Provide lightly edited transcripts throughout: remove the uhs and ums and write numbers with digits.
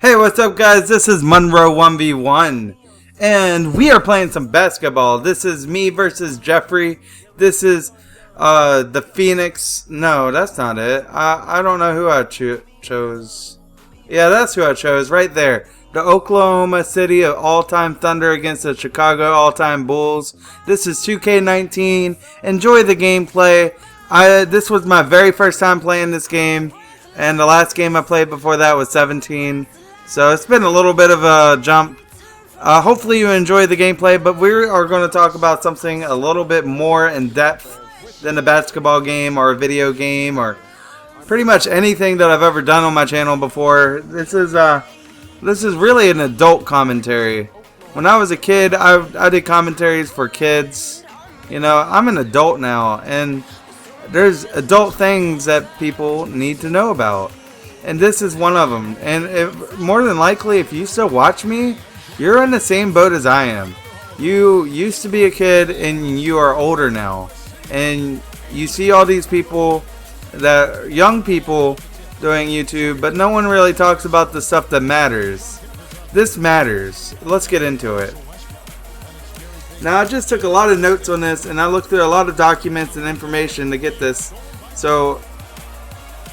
Hey, what's up guys? This is Monroe 1v1 and we are playing some basketball. This is me versus Jeffrey. This is the Phoenix. No, that's not it. I don't know who I chose. Yeah, that's who I chose right there. The Oklahoma City of all-time Thunder against the Chicago all-time Bulls. This is 2K19. Enjoy the gameplay. This was my very first time playing this game, and the last game I played before that was 17. So it's been a little bit of a jump. Hopefully you enjoy the gameplay, but we are going to talk about something a little bit more in depth than a basketball game or a video game or pretty much anything that I've ever done on my channel before. This is really an adult commentary. When I was a kid, I did commentaries for kids. You know, I'm an adult now, and there's adult things that people need to know about. And this is one of them. And more than likely, if you still watch me, you're in the same boat as I am. You used to be a kid and you are older now. And you see all these people, that young people doing YouTube, but no one really talks about the stuff that matters. This matters. Let's get into it. Now, I just took a lot of notes on this, and I looked through a lot of documents and information to get this.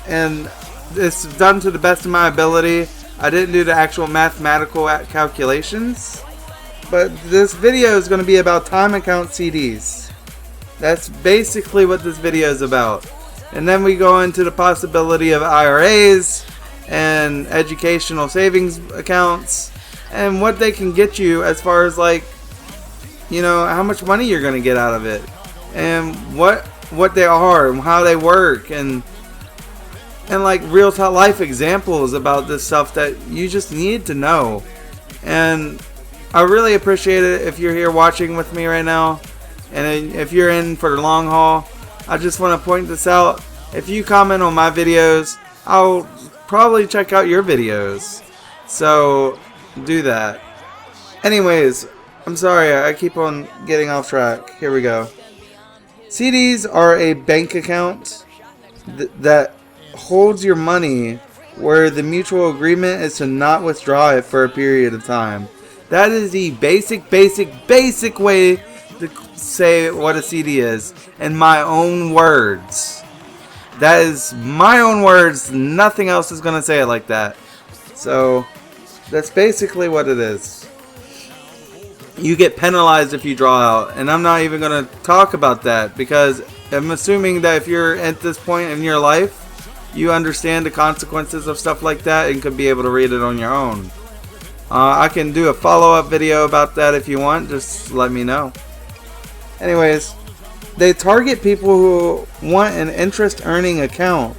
And it's done to the best of my ability. I didn't do the actual mathematical calculations, but this video is going to be about time account CDs. That's basically what this video is about. And then we go into the possibility of IRAs and educational savings accounts and what they can get you as far as, like, you know, how much money you're going to get out of it and what they are and how they work and like real life examples about this stuff that you just need to know. And I really appreciate it if you're here watching with me right now, and if you're in for the long haul. I just want to point this out. If you comment on my videos, I'll probably check out your videos, so do that. Anyways, I'm sorry, I keep on getting off track. Here we go. CDs are a bank account that holds your money, where the mutual agreement is to not withdraw it for a period of time. That is the basic way to say what a CD is in my own words. That is my own words. Nothing else is going to say it like that. So that's basically what it is. You get penalized if you draw out, and I'm not even going to talk about that because I'm assuming that if you're at this point in your life, you understand the consequences of stuff like that and could be able to read it on your own. I can do a follow-up video about that if you want. Just let me know. Anyways, they target people who want an interest-earning account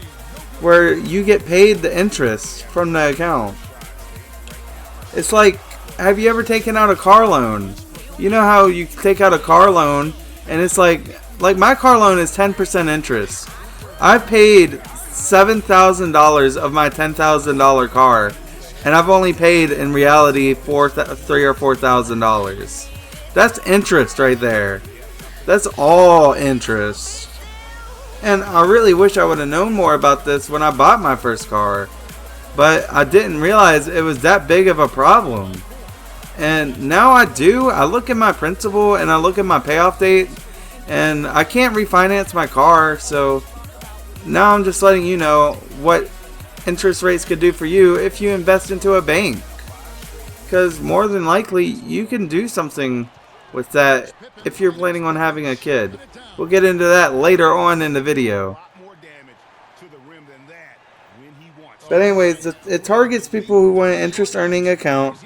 where you get paid the interest from the account. It's like, have you ever taken out a car loan? You know how you take out a car loan and it's like my car loan is 10% interest. I've paid $7,000 of my $10,000 car, and I've only paid in reality $3,000 or $4,000. That's interest right there. That's all interest. And I really wish I would have known more about this when I bought my first car, but I didn't realize it was that big of a problem. And now I do. I look at my principal and I look at my payoff date, and I can't refinance my car, so now I'm just letting you know what interest rates could do for you if you invest into a bank. Because more than likely, you can do something with that if you're planning on having a kid. We'll get into that later on in the video. But anyways, it targets people who want an interest-earning account.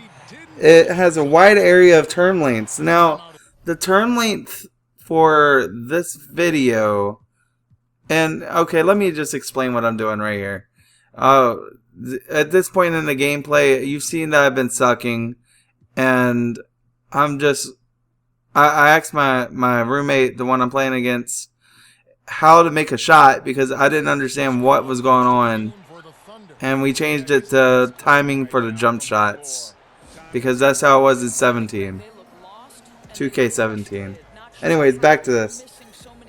It has a wide area of term lengths. Now, the term length for this video... And, okay, let me just explain what I'm doing right here. At this point in the gameplay, you've seen that I've been sucking. And I'm just... I asked my roommate, the one I'm playing against, how to make a shot because I didn't understand what was going on. And we changed it to timing for the jump shots, because that's how it was in 17. 2K17. Anyways, back to this.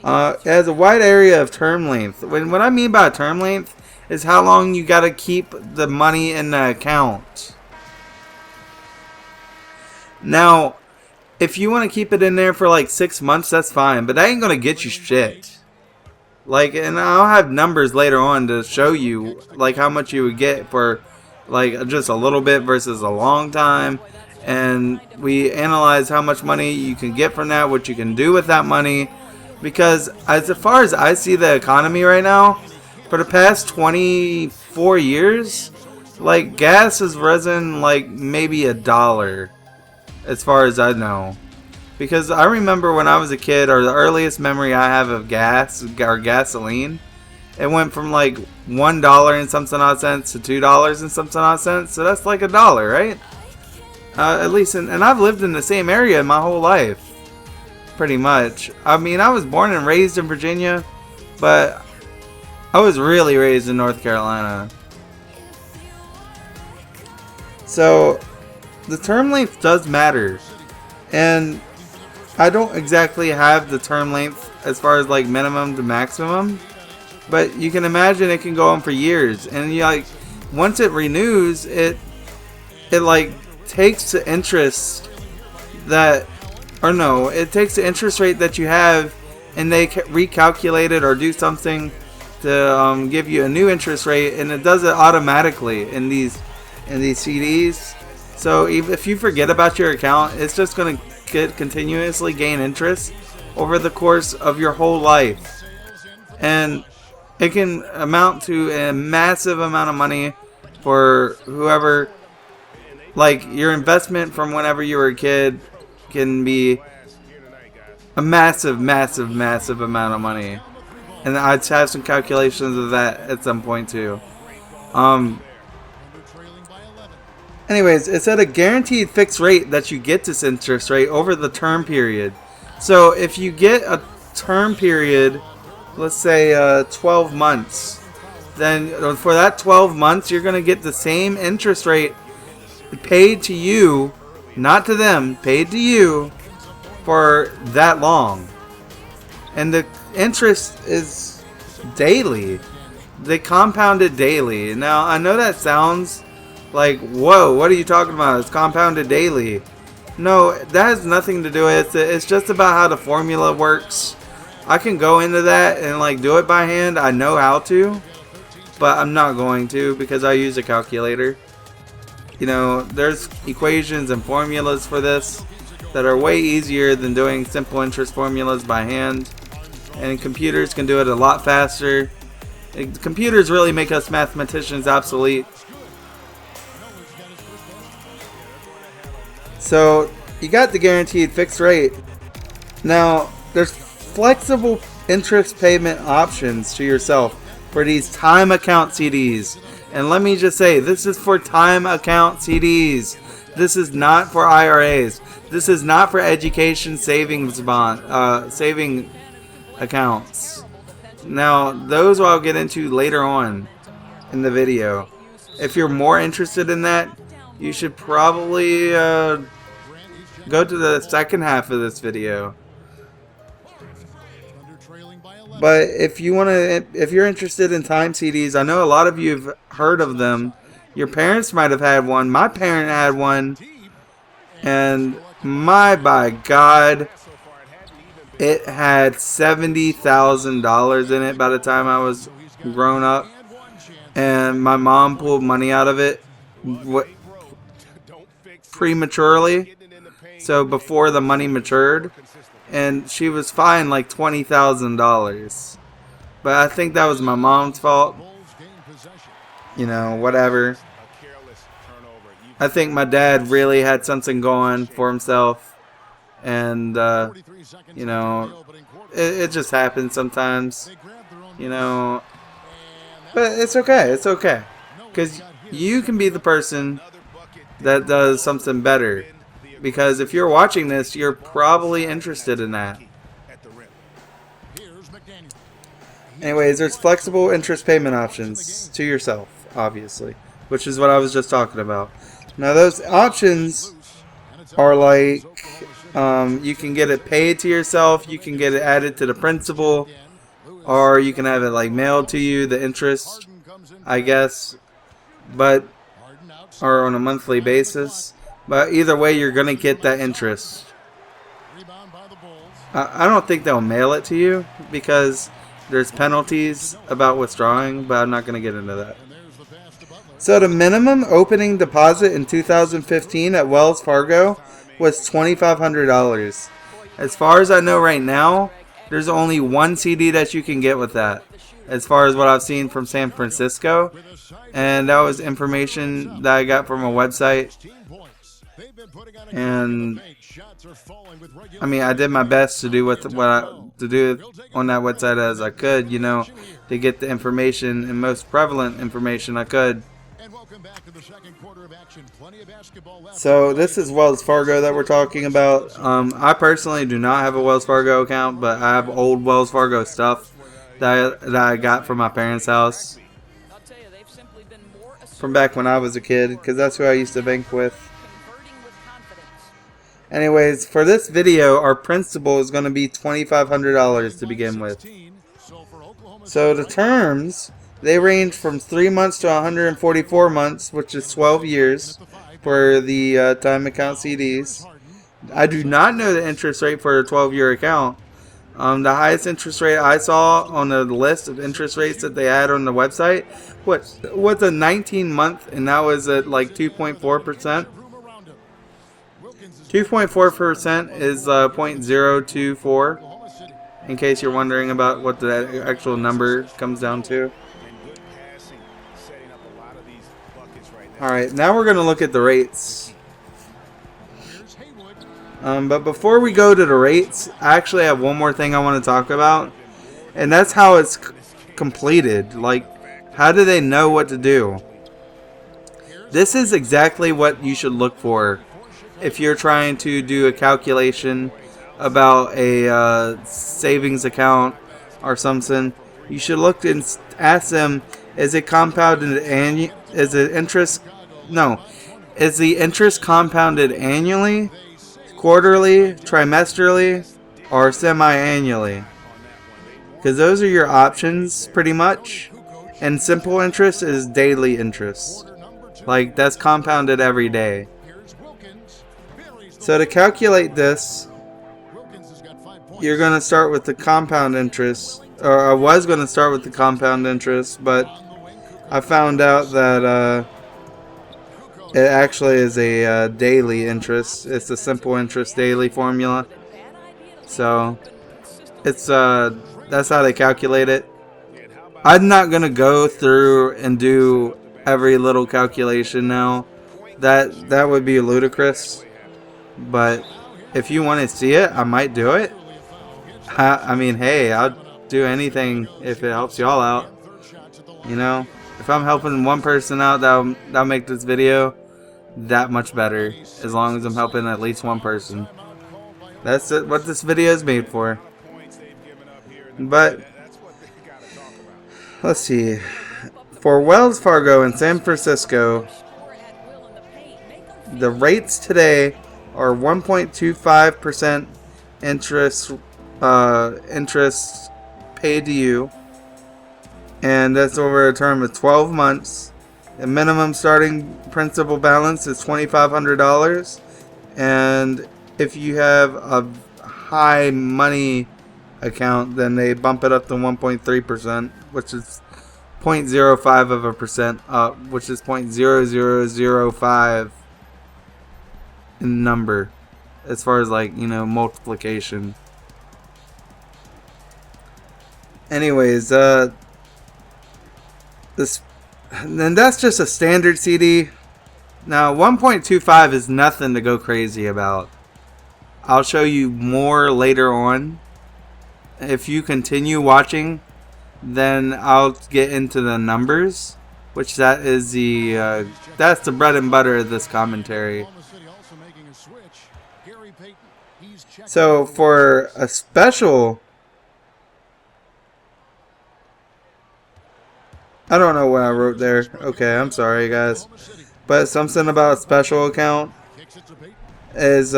It has a wide area of term length. What I mean by term length is how long you gotta keep the money in the account. Now, if you want to keep it in there for like 6 months, that's fine, but that ain't gonna get you shit. Like, and I'll have numbers later on to show you like how much you would get for like just a little bit versus a long time. And we analyze how much money you can get from that, what you can do with that money. Because as far as I see the economy right now, for the past 24 years, like gas has risen like maybe $1, as far as I know. Because I remember when I was a kid, or the earliest memory I have of gas or gasoline, it went from like $1 and something odd cents to $2 and something odd cents. So that's like $1, right? At least, and I've lived in the same area my whole life, pretty much. I mean, I was born and raised in Virginia, but I was really raised in North Carolina. So the term length does matter, and I don't exactly have the term length as far as like minimum to maximum, but you can imagine it can go on for years, and you like once it renews, it like takes the interest that, or no, it takes the interest rate that you have, and they recalculate it or do something to give you a new interest rate, and it does it automatically in these CDs. So if you forget about your account, it's just going to continuously gain interest over the course of your whole life, and it can amount to a massive amount of money for whoever. Like your investment from whenever you were a kid can be a massive amount of money, and I'd have some calculations of that at some point too. Anyways, it's at a guaranteed fixed rate that you get this interest rate over the term period. So if you get a term period, let's say 12 months, then for that 12 months you're going to get the same interest rate paid to you, not to them, paid to you for that long. And the interest is daily. They compound it daily. Now, I know that sounds like, whoa, what are you talking about? It's compounded daily. No, that has nothing to do with it. It's just about how the formula works. I can go into that and like do it by hand. I know how to, but I'm not going to because I use a calculator. You know, there's equations and formulas for this that are way easier than doing simple interest formulas by hand. And computers can do it a lot faster. Computers really make us mathematicians obsolete. So, you got the guaranteed fixed rate. Now, there's flexible interest payment options to yourself for these time account CDs. And let me just say, this is for time account CDs. This is not for IRAs. This is not for education savings saving accounts. Now, those I'll get into later on in the video. If you're more interested in that, you should probably go to the second half of this video. But if you're interested in time CDs, I know a lot of you have heard of them. Your parents might have had one. My parent had one, and by God, it had $70,000 in it by the time I was grown up, and my mom pulled money out of it prematurely, so before the money matured. And she was fined like $20,000. But I think that was my mom's fault. You know, whatever. I think my dad really had something going for himself. And, you know, it just happens sometimes. You know. But it's okay. It's okay. Because you can be the person that does something better. Because if you're watching this, you're probably interested in that. Anyways, there's flexible interest payment options to yourself, obviously, which is what I was just talking about. Now, those options are like, you can get it paid to yourself, you can get it added to the principal, or you can have it like mailed to you, the interest, I guess, but, or on a monthly basis. But either way, you're going to get that interest. I don't think they'll mail it to you because there's penalties about withdrawing, but I'm not going to get into that. So the minimum opening deposit in 2015 at Wells Fargo was $2,500. As far as I know right now, there's only one CD that you can get with that, as far as what I've seen from San Francisco. And that was information that I got from a website. And I mean, I did my best to do what to do on that website as I could, you know, to get the information and most prevalent information I could. So this is Wells Fargo that we're talking about. I personally do not have a Wells Fargo account, but I have old Wells Fargo stuff that I got from my parents' house from back when I was a kid, because that's who I used to bank with. Anyways, for this video, our principal is going to be $2,500 to begin with. So the terms, they range from 3 months to 144 months, which is 12 years for the time account CDs. I do not know the interest rate for a 12-year account. The highest interest rate I saw on the list of interest rates that they had on the website was a 19-month, and that was at like 2.4%. 2.4% is 0.024, in case you're wondering about what the actual number comes down to. Alright, now we're going to look at the rates. But before we go to the rates, I actually have one more thing I want to talk about. And that's how it's completed. Like, how do they know what to do? This is exactly what you should look for if you're trying to do a calculation about a savings account or something. You should look and ask them, is it compounded annually? Is the interest compounded annually, quarterly, trimesterally, or semi-annually? Because those are your options pretty much. And simple interest is daily interest. Like, that's compounded every day. So to calculate this, you're going to start with the compound interest. Or I was going to start with the compound interest, but I found out that it actually is a daily interest. It's a simple interest daily formula. So it's that's how they calculate it. I'm not going to go through and do every little calculation now. That would be ludicrous. But if you want to see it, I might do it. I mean, hey, I'll do anything if it helps y'all out. You know, if I'm helping one person out, that'll make this video that much better. As long as I'm helping at least one person. That's what this video is made for. But let's see. For Wells Fargo in San Francisco, the rates today are 1.25% interest paid to you, and that's over a term of 12 months. The minimum starting principal balance is $2,500, and if you have a high money account, then they bump it up to 1.3%, which is 0.05% up, which is 0.0005 in number, as far as, like, you know, multiplication. Anyways, then that's just a standard CD. Now 1.25 is nothing to go crazy about. I'll show you more later on. If you continue watching, then I'll get into the numbers, which that is that's the bread and butter of this commentary. So for a special, I don't know what I wrote there. Okay, I'm sorry guys. But something about a special account is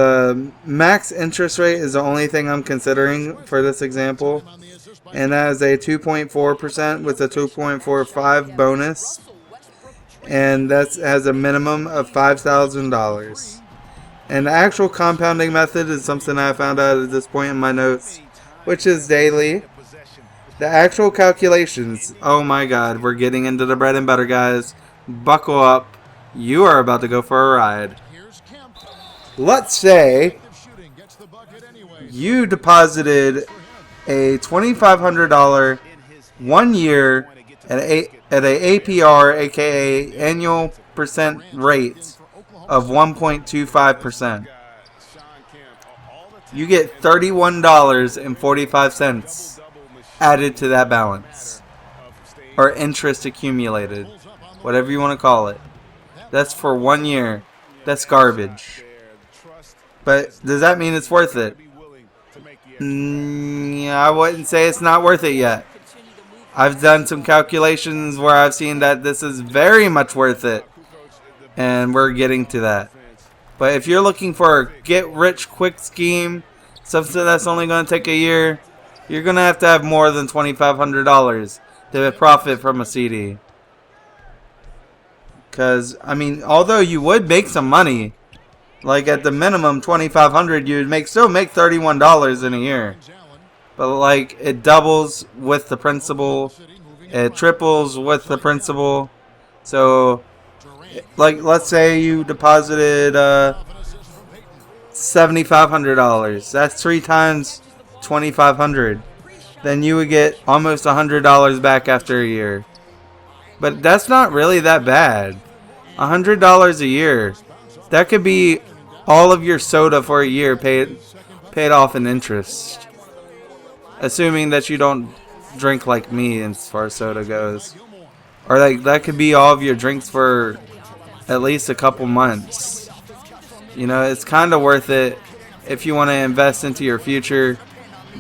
max interest rate is the only thing I'm considering for this example. And that is a 2.4% with a 2.45 bonus. And that has a minimum of $5,000. And the actual compounding method is something I found out at this point in my notes, which is daily. The actual calculations, oh my god, we're getting into the bread and butter, guys. Buckle up. You are about to go for a ride. Let's say you deposited a $2,500 1 year at a APR, aka annual percent rate of 1.25%. You get $31.45 added to that balance, or interest accumulated, whatever you want to call it. That's for 1 year. That's garbage. But does that mean it's worth it? I wouldn't say it's not worth it yet. I've done some calculations where I've seen that this is very much worth it, and we're getting to that. But if you're looking for a get-rich-quick scheme, something that's only going to take a year, you're going to have more than $2,500 to profit from a CD. Because, I mean, although you would make some money, like at the minimum $2,500, you'd still make $31 in a year. But like, it doubles with the principal, it triples with the principal. So, like, let's say you deposited $7,500. That's 3 times $2,500. Then you would get almost $100 back after a year. But that's not really that bad. $100 a year. That could be all of your soda for a year paid off in interest. Assuming that you don't drink like me as far as soda goes. Or like that could be all of your drinks for at least a couple months. You know, it's kind of worth it if you want to invest into your future.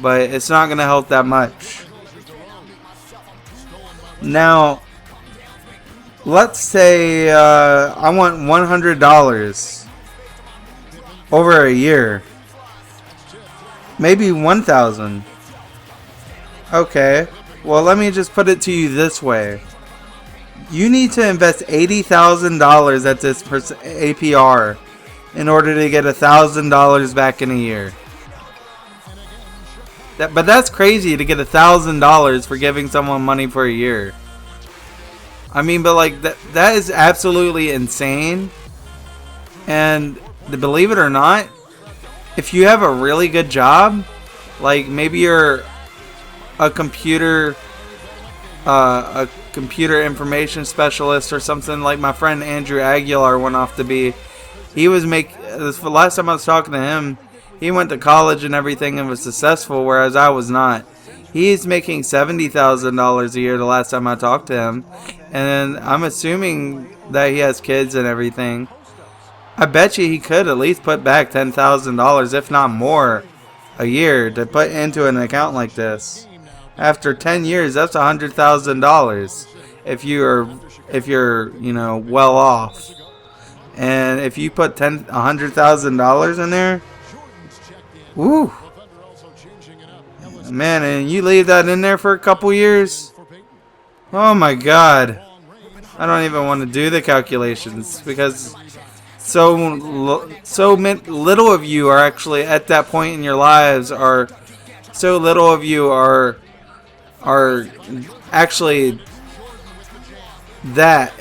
But it's not going to help that much. Now, let's say I want $100 over a year. Maybe $1,000. Okay. Well, let me just put it to you this way. You need to invest $80,000 at this APR in order to get $1,000 back in a year. But that's crazy to get $1,000 for giving someone money for a year. I mean, but like that is absolutely insane. And believe it or not, if you have a really good job, like maybe you're a computer information specialist or something, like my friend Andrew Aguilar went off to be. He was the last time I was talking to him, he went to college and everything and was successful, whereas I was not. He's making $70,000 a year the last time I talked to him. And I'm assuming that he has kids and everything. I bet you he could at least put back $10,000, if not more, a year to put into an account like this. After 10 years, that's $100,000 if you're well off. And if you put $100,000 in there, woo, man, and you leave that in there for a couple years, oh my god, I don't even want to do the calculations, because so little of you are actually at that point in your lives, or so little of you are actually that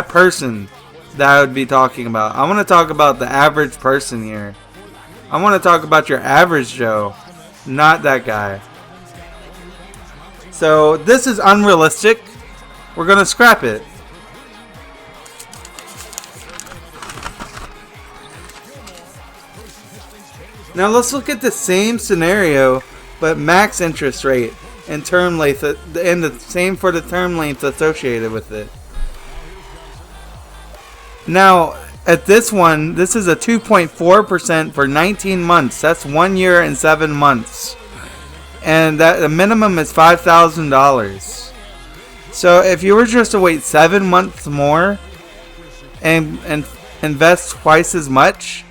person that I would be talking about. I want to talk about the average person here. I want to talk about your average Joe, not that guy. So this is unrealistic. We're going to scrap it. Now let's look at the same scenario, but max interest rate and term length, and the same for the term length associated with it. Now, at this one, this is a 2.4% for 19 months. That's 1 year and 7 months. And that the minimum is $5,000. So if you were just to wait 7 months more and invest twice as much,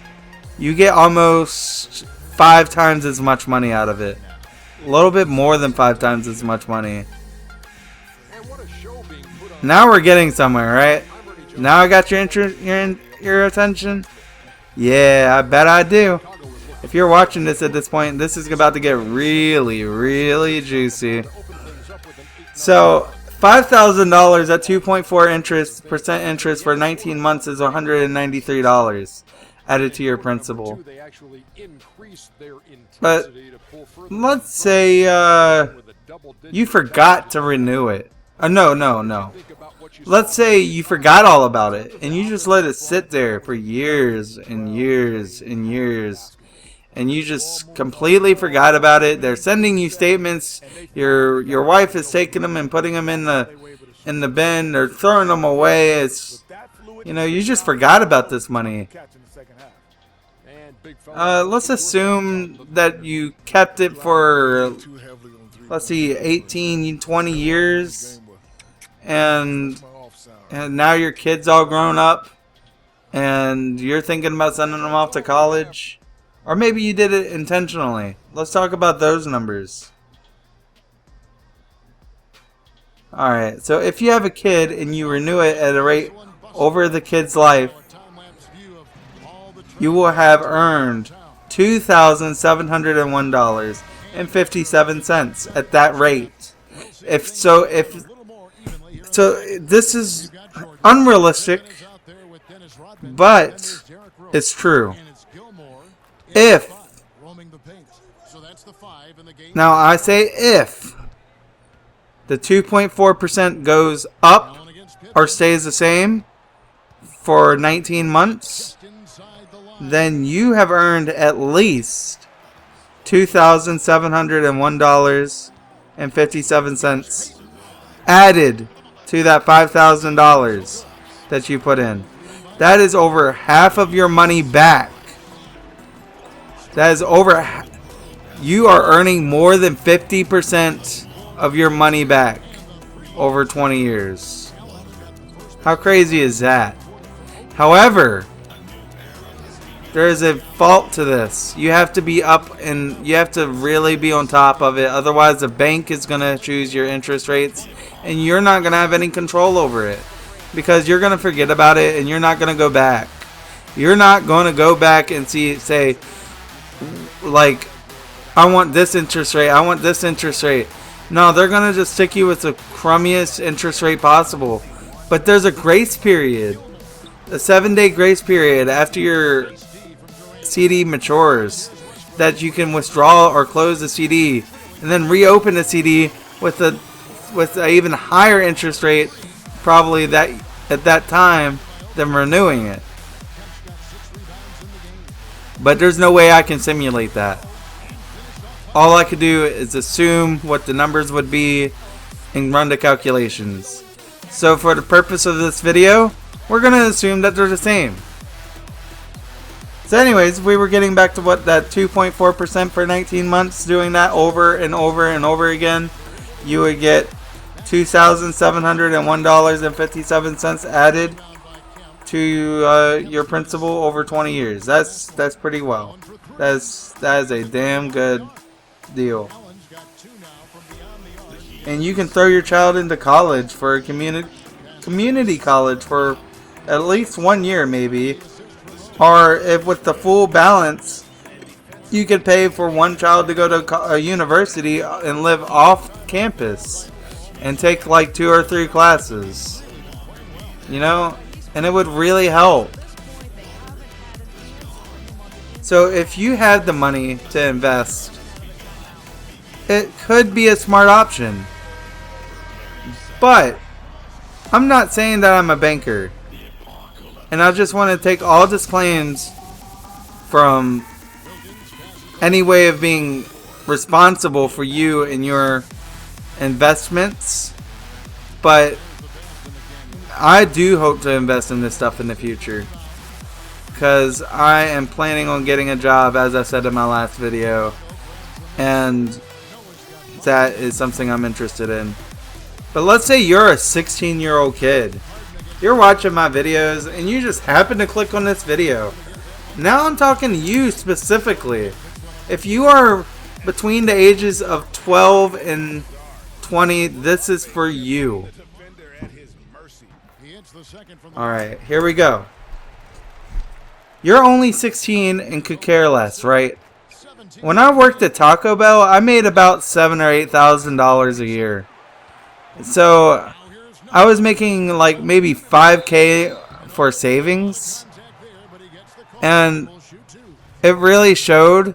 you get almost 5 times as much money out of it. A little bit more than 5 times as much money. Now we're getting somewhere, right? Now I got your attention. Yeah, I bet I do. If you're watching this at this point, this is about to get really, really juicy. So, $5,000 at 2.4% interest for 19 months is $193 added to your principal. But let's say you forgot to renew it. No. Let's say you forgot all about it and you just let it sit there for years and years and years. And you just completely forgot about it. They're sending you statements. Your wife is taking them and putting them in the bin. They're throwing them away. It's, you know, you just forgot about this money. Let's assume that you kept it for, let's see, 18, 20 years, and now your kid's all grown up, and you're thinking about sending them off to college. Or maybe you did it intentionally. Let's talk about those numbers. Alright, so if you have a kid and you renew it at a rate over the kid's life, you will have earned $2,701.57 at that rate. So this is unrealistic, but it's true. If, now I say if, the 2.4% goes up or stays the same for 19 months, then you have earned at least $2,701.57 added to that $5,000 that you put in. That is over half of your money back. That is over. You are earning more than 50% of your money back over 20 years. How crazy is that? However, there is a fault to this. You have to be up and you have to really be on top of it. Otherwise, the bank is going to choose your interest rates and you're not going to have any control over it because you're going to forget about it and you're not going to go back. You're not going to go back and say, like, I want this interest rate, I want this interest rate. No, they're going to just stick you with the crummiest interest rate possible. But there's a grace period, a 7-day grace period after your CD matures that you can withdraw or close the CD and then reopen the CD with an even higher interest rate probably that at that time than renewing it. But there's no way I can simulate that. All I could do is assume what the numbers would be and run the calculations. So for the purpose of this video, we're going to assume that they're the same. So anyways, we were getting back to what that 2.4% for 19 months, doing that over and over and over again, you would get $2,701.57 added to your principal over 20 years. That's pretty well. That is a damn good deal. And you can throw your child into college for a community college for at least 1 year maybe. Or if with the full balance, you could pay for one child to go to a university and live off campus and take like 2 or 3 classes. You know? And it would really help. So if you had the money to invest, it could be a smart option. But I'm not saying that I'm a banker. And I just want to take all disclaims from any way of being responsible for you and your investments. But I do hope to invest in this stuff in the future. Because I am planning on getting a job, as I said in my last video. And that is something I'm interested in. But let's say you're a 16-year-old kid. You're watching my videos and you just happen to click on this video. Now I'm talking to you specifically. If you are between the ages of 12 and 20, this is for you. Alright, here we go. You're only 16 and could care less, right? When I worked at Taco Bell, I made about $7,000 or $8,000 a year. So I was making like maybe $5,000 for savings, and it really showed.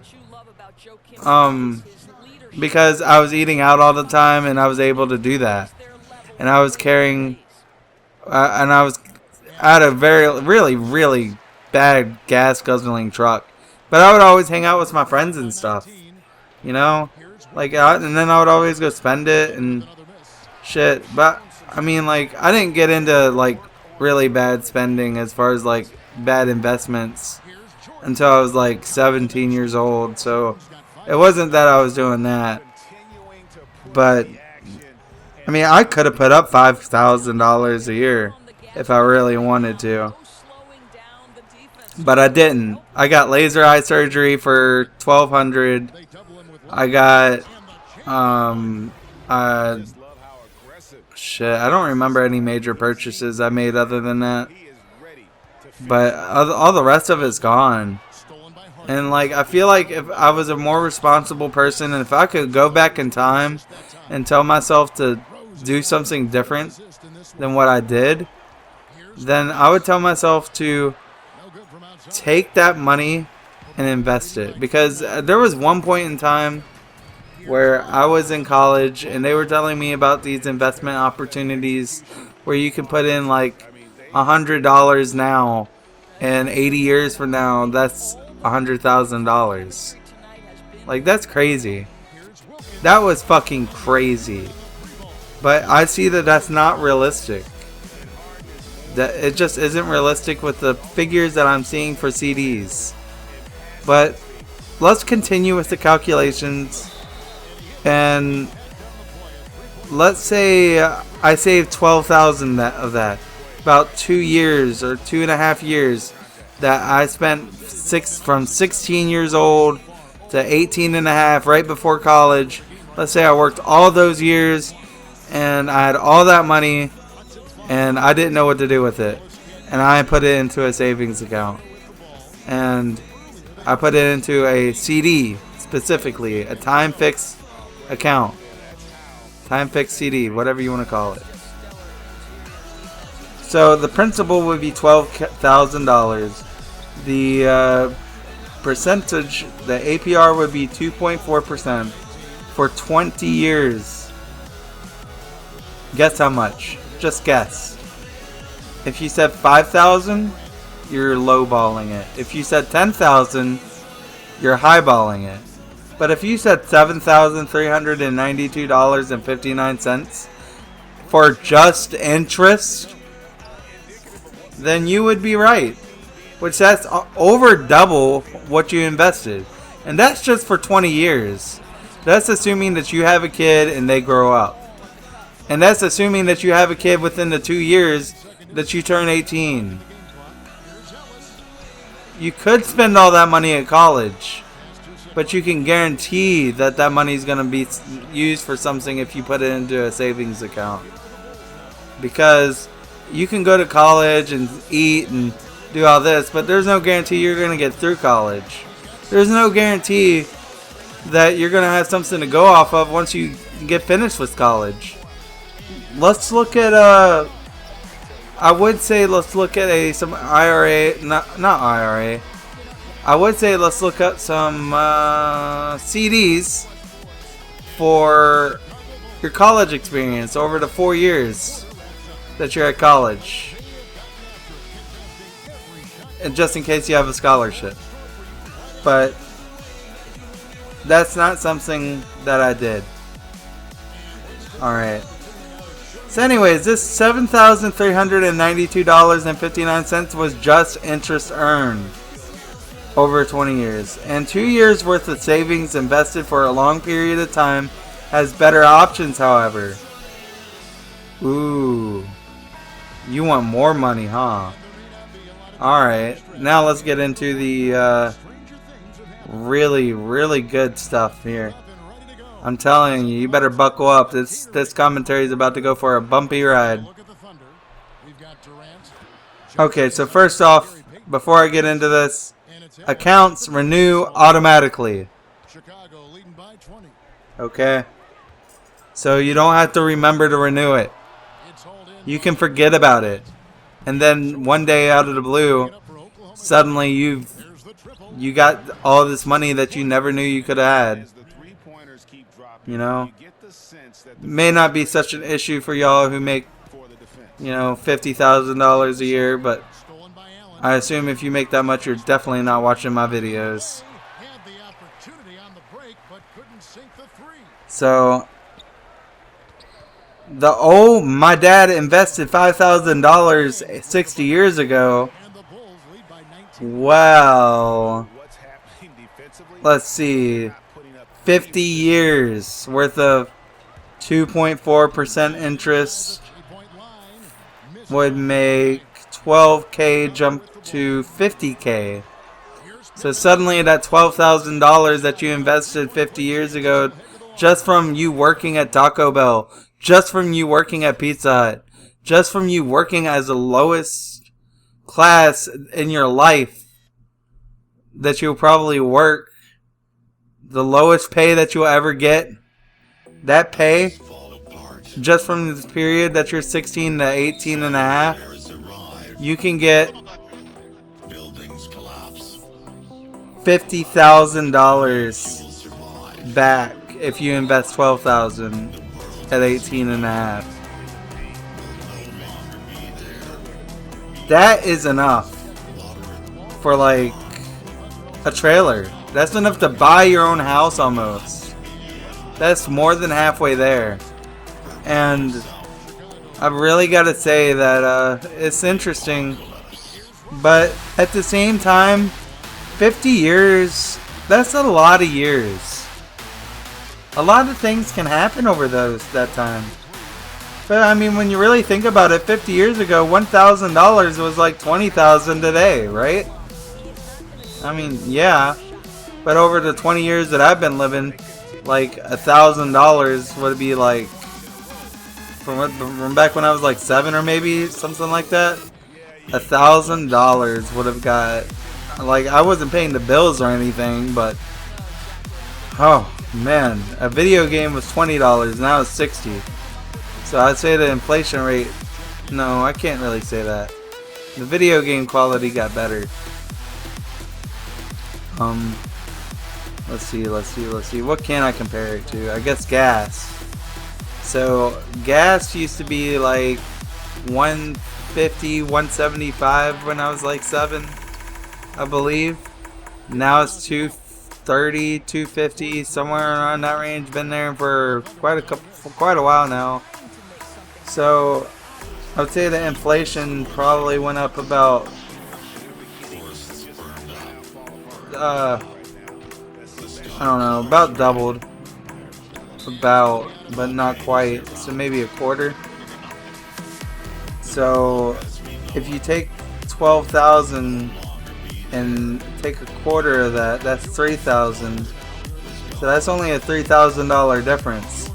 Because I was eating out all the time, and I was able to do that, and I was carrying, and I had a really bad gas guzzling truck, but I would always hang out with my friends and stuff, you know, and then I would always go spend it and shit. But I mean, like, I didn't get into like really bad spending as far as like bad investments until I was like 17 years old. So it wasn't that I was doing that. But I mean, I could have put up $5,000 a year if I really wanted to. But I didn't. I got laser eye surgery for $1,200. I got shit, I don't remember any major purchases I made other than that. But all the rest of it's gone. And like, I feel like if I was a more responsible person, and if I could go back in time and tell myself to do something different than what I did, then I would tell myself to take that money and invest it. Because there was one point in time where I was in college and they were telling me about these investment opportunities where you can put in like $100 now, and 80 years from now that's $100,000. Like, that's crazy. That was fucking crazy. But I see that that's not realistic. That it just isn't realistic with the figures that I'm seeing for CDs. But let's continue with the calculations. And let's say I saved $12,000 of that. About 2 years or 2.5 years that I spent from 16 years old to 18 and a half, right before college. Let's say I worked all those years and I had all that money and I didn't know what to do with it. And I put it into a savings account. And I put it into a CD, specifically, a time fixed account. Time fixed CD, whatever you want to call it. So the principal would be $12,000. The percentage, the APR would be 2.4% for 20 years. Guess how much? Just guess. If you said 5,000, you're lowballing it. If you said 10,000, you're highballing it. But if you said $7,392.59 for just interest, then you would be right. Which that's over double what you invested. And that's just for 20 years. That's assuming that you have a kid and they grow up. And that's assuming that you have a kid within the 2 years that you turn 18. You could spend all that money at college, but you can guarantee that that money is going to be used for something if you put it into a savings account. Because you can go to college and eat and do all this, but there's no guarantee you're going to get through college. There's no guarantee that you're going to have something to go off of once you get finished with college. Let's look at I would say let's look at some IRA, not IRA. I would say let's look at some CDs for your college experience over the 4 years that you're at college. And just in case you have a scholarship. But that's not something that I did. Alright. So anyways, this $7,392.59 was just interest earned over 20 years. And 2 years worth of savings invested for a long period of time has better options, however. Ooh. You want more money, huh? Alright. Now let's get into the really good stuff here. I'm telling you, you better buckle up. This commentary is about to go for a bumpy ride. Okay, so first off, before I get into this, accounts renew automatically. Okay? So you don't have to remember to renew it. You can forget about it. And then one day out of the blue, suddenly you got all this money that you never knew you could have had. You know? May not be such an issue for y'all who make, you know, $50,000 a year, but I assume if you make that much, you're definitely not watching my videos. So, my dad invested $5,000 60 years ago. Well, let's see, 50 years worth of 2.4% interest would make 12K jump to 50K. So suddenly that $12,000 that you invested 50 years ago, just from you working at Taco Bell, just from you working at Pizza Hut, just from you working as the lowest class in your life that you'll probably work, the lowest pay that you'll ever get, that pay, just from this period that you're 16 to 18 and a half, you can get $50,000 back if you invest $12,000 at 18 and a half. That is enough for like a trailer. That's enough to buy your own house almost. That's more than halfway there. And I've really got to say that it's interesting, but at the same time, 50 years, that's a lot of years. A lot of things can happen over that time. But I mean, when you really think about it, 50 years ago, $1,000 was like $20,000 today, right? I mean, yeah. But over the 20 years that I've been living, like $1,000 would be like, from back when I was like 7 or maybe something like that, $1,000 would have got, like, I wasn't paying the bills or anything, but oh man, a video game was $20, now it's $60. So I'd say the inflation rate, no, I can't really say that. The video game quality got better. Let's see. What can I compare it to? I guess gas. So gas used to be like $150, $175 when I was like 7, I believe. Now it's $230, $250, somewhere around that range. Been there for quite a while now. So I would say the inflation probably went up about I don't know, about doubled. About, but not quite. So maybe a quarter. So if you take 12,000 and take a quarter of that, that's 3,000. So that's only a $3,000 difference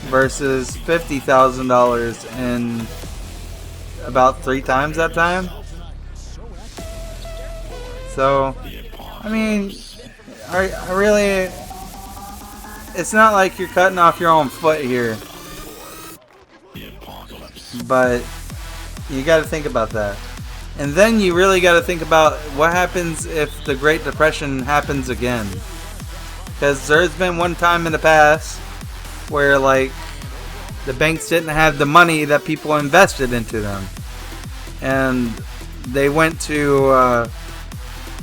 versus $50,000 in about 3 times that time. So I mean, I really, it's not like you're cutting off your own foot here, but you got to think about that. And then you really got to think about what happens if the Great Depression happens again. Because there's been one time in the past where, like, the banks didn't have the money that people invested into them, and they went to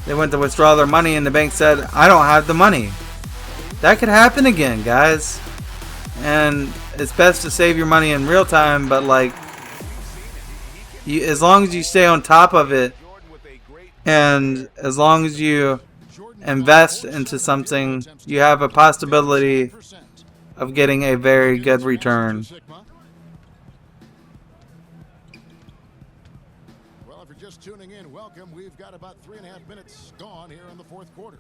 withdraw their money, and the bank said, "I don't have the money." That could happen again, guys. And it's best to save your money in real time, but like, as long as you stay on top of it, and as long as you invest into something, you have a possibility of getting a very good return. Well, if you're just tuning in, welcome. We've got about 3.5 minutes gone here in the fourth quarter.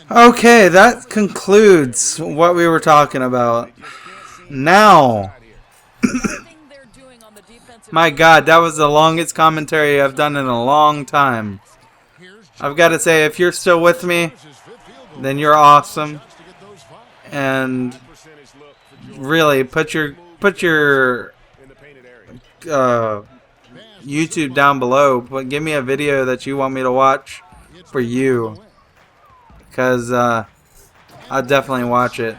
Okay, that concludes what we were talking about. Now, My God, that was the longest commentary I've done in a long time. I've got to say, if you're still with me, then you're awesome. And really, put your YouTube down below. But give me a video that you want me to watch for you, because I'll definitely watch it.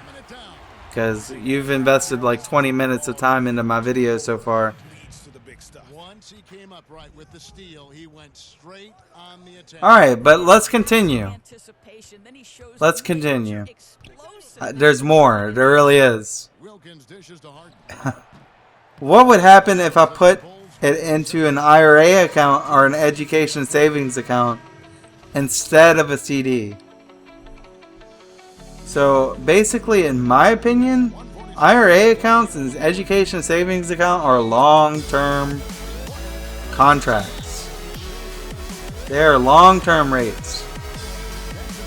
Because you've invested like 20 minutes of time into my videos so far. Once he came up right with the steal, he went straight on the attack. Alright, but let's continue. Let's continue. There's more. There really is. What would happen if I put it into an IRA account or an education savings account instead of a CD? So basically, in my opinion, IRA accounts and education savings account are long-term contracts. They are long-term rates.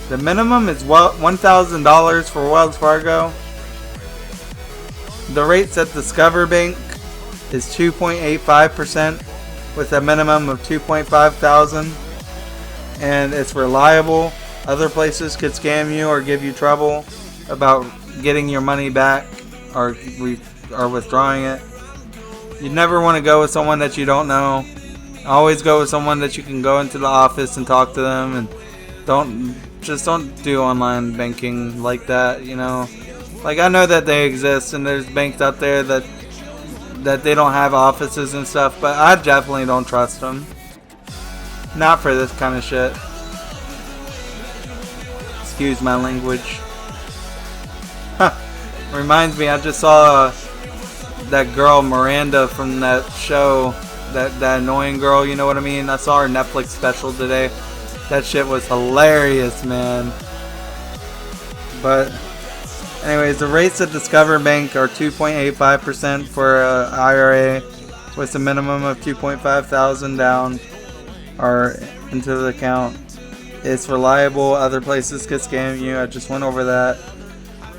The minimum is $1,000 for Wells Fargo. The rates at Discover Bank is 2.85% with a minimum of $2,500, and it's reliable. Other places could scam you or give you trouble about getting your money back or withdrawing it. You never want to go with someone that you don't know. Always go with someone that you can go into the office and talk to them, and don't do online banking like that, you know. Like, I know that they exist and there's banks out there that they don't have offices and stuff, but I definitely don't trust them. Not for this kind of shit. Excuse my language. Reminds me, I just saw that girl Miranda from that show, that annoying girl, you know what I mean? I saw her Netflix special today. That shit was hilarious, man. But anyways, the rates at Discover Bank are 2.85% for IRA with a minimum of $2,500 down or into the account. It's reliable. Other places could scam you. I just went over that.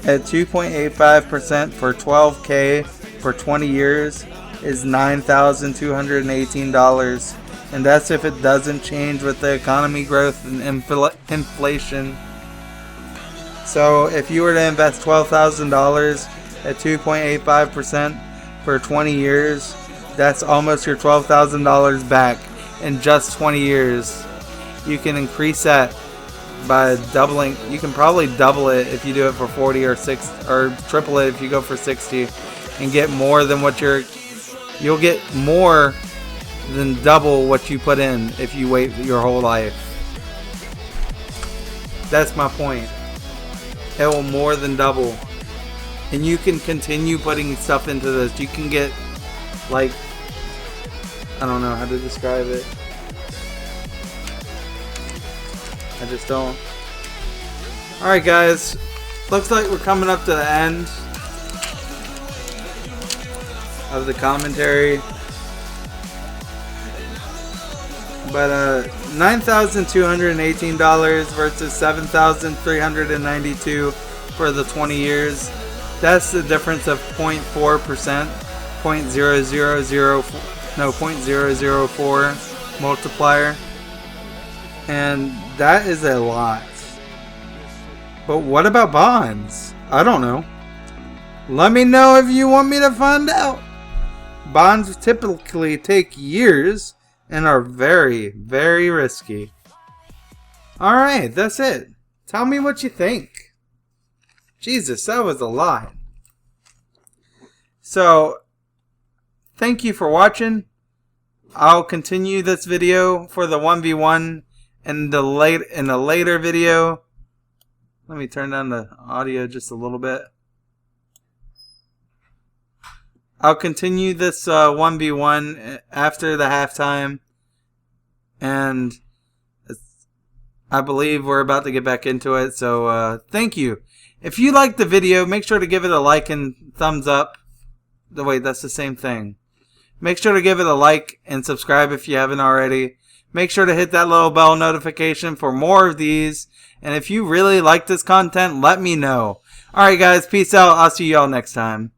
At 2.85% for $12,000 for 20 years is $9,218. And that's if it doesn't change with the economy growth and inflation. So if you were to invest $12,000 at 2.85% for 20 years, that's almost your $12,000 back in just 20 years. You can increase that by doubling. You can probably double it if you do it for 40 or 6, or triple it if you go for 60, and get more than what you'll get more than double what you put in if you wait your whole life. That's my point. It will more than double. And you can continue putting stuff into this. You can get, like, I don't know how to describe it. I just don't. Alright guys, looks like we're coming up to the end of the commentary. But $9,218 versus $7,392 for the 20 years. That's the difference of 0.4%, 0.004 multiplier. And that is a lot. But what about bonds? I don't know. Let me know if you want me to find out. Bonds typically take years and are very, very risky. Alright, that's it. Tell me what you think. Jesus, that was a lot. So, thank you for watching. I'll continue this video for the 1v1 in a later video. Let me turn down the audio just a little bit. I'll continue this 1v1 after the halftime, and I believe we're about to get back into it. So thank you. If you liked the video, make sure to give it a like and thumbs up. Wait, that's the same thing. Make sure to give it a like and subscribe if you haven't already. Make sure to hit that little bell notification for more of these. And if you really like this content, let me know. Alright guys, peace out. I'll see y'all next time.